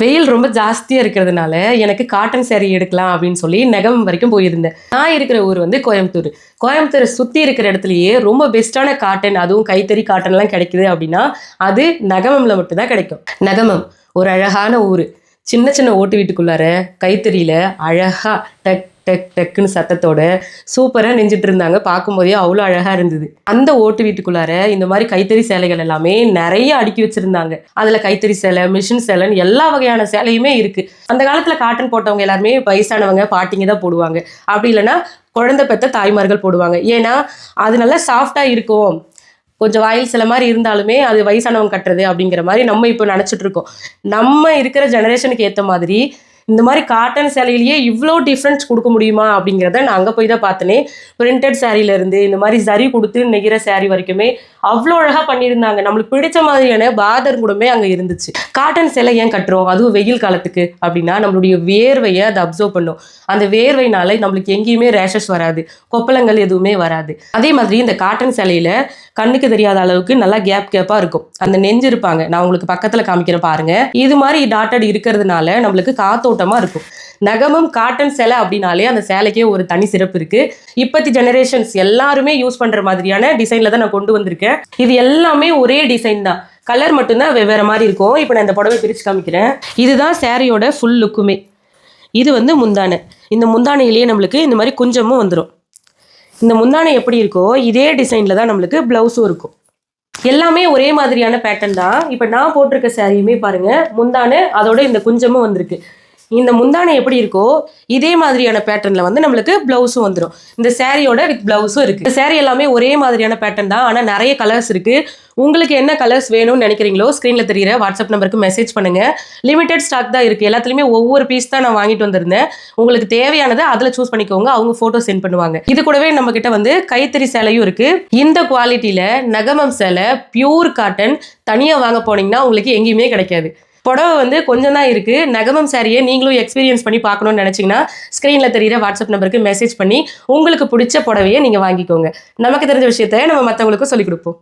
வெயில் ரொம்ப ஜாஸ்தியாக இருக்கிறதுனால எனக்கு காட்டன் saree எடுக்கலாம் அப்படின்னு சொல்லி நெகமம் வரைக்கும் போயிருந்தேன். நான் இருக்கிற ஊர் வந்து கோயம்புத்தூர். கோயம்புத்தூரை சுற்றி இருக்கிற இடத்துலையே ரொம்ப பெஸ்ட்டான காட்டன், அதுவும் கைத்தறி காட்டன்லாம் கிடைக்குது அப்படின்னா அது நெகமம்ல மட்டும்தான் கிடைக்கும். நெகமம் ஒரு அழகான ஊர். சின்ன சின்ன ஓட்டு வீட்டுக்குள்ளார கைத்தறியில் அழகாக டக் டக் டக்குன்னு சத்தத்தோட சூப்பராக நெஞ்சிட்டு இருந்தாங்க. பார்க்கும்போதே அவ்வளோ அழகாக இருந்தது. அந்த ஓட்டு வீட்டுக்குள்ளார இந்த மாதிரி கைத்தறி சேலைகள் எல்லாமே நிறைய அடுக்கி வச்சுருந்தாங்க. அதில் கைத்தறி சேலை, மிஷின் சேலைன்னு எல்லா வகையான சேலையுமே இருக்குது. அந்த காலத்தில் காட்டன் போட்டவங்க எல்லாருமே வயசானவங்க, பாட்டிங்க தான் போடுவாங்க. அப்படி இல்லைன்னா குழந்தை பெற்ற தாய்மார்கள் போடுவாங்க. ஏன்னா அது நல்லா சாஃப்டாக இருக்கும். கொஞ்சம் வாயில் சில மாதிரி இருந்தாலுமே அது வயசானவங்க கட்டுறது அப்படிங்கிற மாதிரி நம்ம இப்போ நினச்சிட்டு இருக்கோம். நம்ம இருக்கிற ஜெனரேஷனுக்கு ஏற்ற மாதிரி இந்த மாதிரி காட்டன் சேலையிலேயே இவ்வளோ டிஃப்ரென்ஸ் கொடுக்க முடியுமா அப்படிங்கிறத நான் அங்கே போய் தான் பார்த்தனே. பிரிண்டட் சேரீலேருந்து இந்த மாதிரி சரி கொடுத்து நெய்கிற சேரீ வரைக்குமே அவ்வளோ அழகாக பண்ணியிருந்தாங்க. நம்மளுக்கு பிடிச்ச மாதிரியான பார்டர் கூடமே அங்கே இருந்துச்சு. காட்டன் சேலை ஏன் கட்டுறோம், அதுவும் வெயில் காலத்துக்கு அப்படின்னா நம்மளுடைய வேர்வையை அதை அப்சர்வ் பண்ணும். அந்த வேர்வைனால நம்மளுக்கு எங்கேயுமே ரேஷஸ் வராது, கொப்பளங்கள் எதுவுமே வராது. அதே மாதிரி இந்த காட்டன் சேலையில் கண்ணுக்கு தெரியாத அளவுக்கு நல்லா கேப்பாக இருக்கும். அந்த நெஞ்சு இருப்பாங்க, நான் உங்களுக்கு பக்கத்தில் காமிக்கிறேன் பாருங்க. இது மாதிரி டாட்டட் இருக்கிறதுனால நம்மளுக்கு காத்தோட்டமாக இருக்கும். நெகமம் காட்டன் சேலை அப்படின்னாலே அந்த சேலைக்கே ஒரு தனி சிறப்பு இருக்கு. இப்பத்தி ஜெனரேஷன்ஸ் எல்லாருமே யூஸ் பண்ற மாதிரியான டிசைன்ல தான் நான் கொண்டு வந்திருக்கேன். இது எல்லாமே ஒரே டிசைன் தான், கலர் மட்டும்தான் வெவ்வேறு மாதிரி இருக்கும். இப்போ நான் இந்த புடவை பிரிச்சு காமிக்கிறேன். இதுதான் சேரீயோட ஃபுல் லுக்குமே. இது வந்து முந்தானை. இந்த முந்தானையிலேயே நம்மளுக்கு இந்த மாதிரி குஞ்சமும் வந்துடும். இந்த முந்தானை எப்படி இருக்கோ இதே டிசைன்ல தான் நம்மளுக்கு பிளவுஸும் இருக்கும். எல்லாமே ஒரே மாதிரியான பேட்டர்ன் தான். இப்போ நான் போட்டிருக்க சேரீயுமே பாருங்க, முந்தானை அதோட இந்த குஞ்சமும் வந்திருக்கு. இந்த முந்தானை எப்படி இருக்கோ இதே மாதிரியான பேட்டர்னில் வந்து நம்மளுக்கு ப்ளவுஸும் வந்துடும். இந்த சேரீயோட வித் ப்ளவுஸும் இருக்குது. இந்த சேரீ எல்லாமே ஒரே மாதிரியான பேட்டர்ன் தான், ஆனால் நிறைய கலர்ஸ் இருக்குது. உங்களுக்கு என்ன கலர்ஸ் வேணும்னு நினைக்கிறீங்களோ ஸ்க்ரீனில் தெரிகிற வாட்ஸ்அப் நம்பருக்கு மெசேஜ் பண்ணுங்கள். லிமிடெட் ஸ்டாக் தான் இருக்குது. எல்லாத்துலேயுமே ஒவ்வொரு பீஸ் தான் நான் வாங்கிட்டு வந்திருந்தேன். உங்களுக்கு தேவையானதை அதில் சூஸ் பண்ணிக்கோங்க. அவங்க ஃபோட்டோ சென்ட் பண்ணுவாங்க. இது கூடவே நம்மக்கிட்ட வந்து கைத்தறி சேலையும் இருக்குது. இந்த குவாலிட்டியில் நெகமம் சேலை பியூர் காட்டன் தனியாக வாங்க போனீங்கன்னா உங்களுக்கு எங்கேயுமே கிடைக்காது. புடவை வந்து கொஞ்சம் தான் இருக்குது. நெகமம் சாரியை நீங்களும் எக்ஸ்பீரியன்ஸ் பண்ணி பார்க்கணும்னு நினச்சிங்கன்னா ஸ்க்ரீனில் தெரிகிற வாட்ஸ்அப் நம்பருக்கு மெசேஜ் பண்ணி உங்களுக்கு பிடிச்ச புடவையை நீங்கள் வாங்கிக்கோங்க. நமக்கு தெரிஞ்ச விஷயத்த நம்ம மற்றவங்களுக்கும் சொல்லிக் கொடுப்போம்.